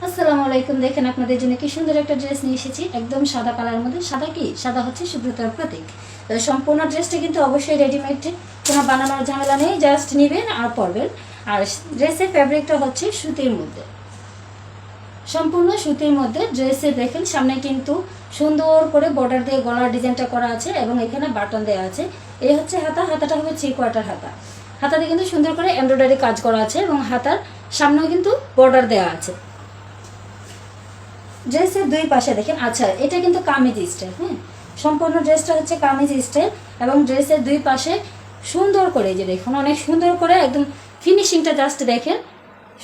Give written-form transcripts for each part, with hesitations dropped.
আসসালামু আলাইকুম। দেখেন আপনাদের জন্য কি সুন্দর একটা ড্রেস নিয়ে এসেছি, একদম সাদা কালারের মধ্যে। সাদা কি সাদা হচ্ছে শুভ্রতার প্রতীক। তো সম্পূর্ণ ড্রেসটা কিন্তু অবশ্যই রেডিমেড, কোনো বানানোর ঝামেলা নেই, জাস্ট নেবেন আর পরবেন। আর ড্রেসের ফ্যাব্রিকটা হচ্ছে সুতির মধ্যে, সম্পূর্ণ সুতির মধ্যে। ড্রেসে দেখেন সামনে কিন্তু সুন্দর করে বর্ডার দিয়ে গলার ডিজাইনটা করা আছে এবং এখানে বাটন দেওয়া আছে। এই হচ্ছে হাতা, হাতাটা হবে 3/4 হাতা। হাতাতে কিন্তু সুন্দর করে এমব্রয়ডারি কাজ করা আছে এবং হাতার সামনেও কিন্তু বর্ডার দেওয়া আছে। ড্রেসের দুই পাশে দেখেন, আচ্ছা এটা কিন্তু কামিজ স্টাইল। হ্যাঁ, সম্পূর্ণ ড্রেসটা হচ্ছে কামিজ স্টাইল এবং ড্রেসের দুই পাশে সুন্দর করে, যে দেখুন অনেক সুন্দর করে একদম ফিনিশিংটা জাস্ট দেখেন,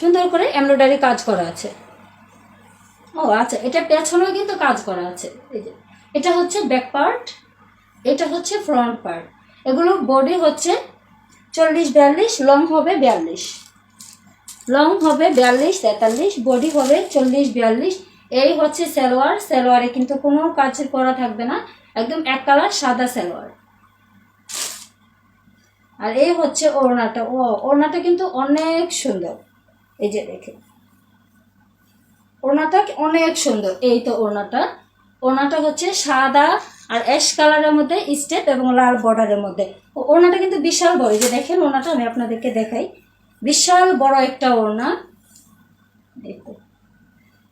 সুন্দর করে এমব্রয়ডারি কাজ করা আছে। ও আচ্ছা, এটা পেছনেও কিন্তু কাজ করা আছে। এই যে এটা হচ্ছে ব্যাক পার্ট, এটা হচ্ছে ফ্রন্ট পার্ট। এগুলো বডি হচ্ছে 40-42, লং হবে 42, লং হবে 42-43, বডি হবে 40-42। এই হচ্ছে সালোয়ার। সালোয়ারে কিন্তু কোনো কাজ করা থাকবে না, একদম এক কালার সাদা সালোয়ার। আর এই হচ্ছে ওড়নাটা। ওড়নাটা কিন্তু অনেক সুন্দর। এই যে দেখেন ওড়নাটা অনেক সুন্দর। এই তো ওড়নাটা, ওড়নাটা হচ্ছে সাদা আর অ্যাশ কালারের মধ্যে স্টেপ এবং লাল বর্ডারের মধ্যে। ওড়নাটা কিন্তু বিশাল বড়। এই যে দেখেন ওড়নাটা আমি আপনাদেরকে দেখাই, বিশাল বড় একটা ওড়না। দেখুন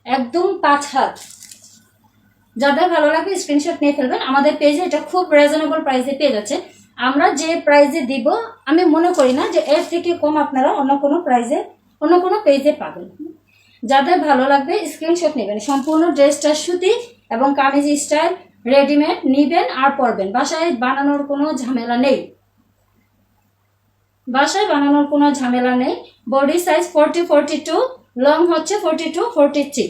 একদম 5 হাত। যাদের ভালো লাগবে স্ক্রিনশট নিয়ে ফেলবেন। আমাদের পেজে এটা খুব রিজনেবল প্রাইসে পেয়ে যাচ্ছে। আমরা যে প্রাইসে দিব আমি মনে করি না যে এর থেকে কম আপনারা অন্য কোনো পেজে পাবেন। যাদের ভালো লাগবে স্ক্রিনশট নেবেন। সম্পূর্ণ ড্রেসটা সুতি এবং কামিজ স্টাইল, রেডিমেড নিবেন আর পরবেন। বাসায় বানানোর কোনো ঝামেলা নেই, বাসায় বানানোর কোনো ঝামেলা নেই। বডি সাইজ 40-42, লং হচ্ছে 42-43।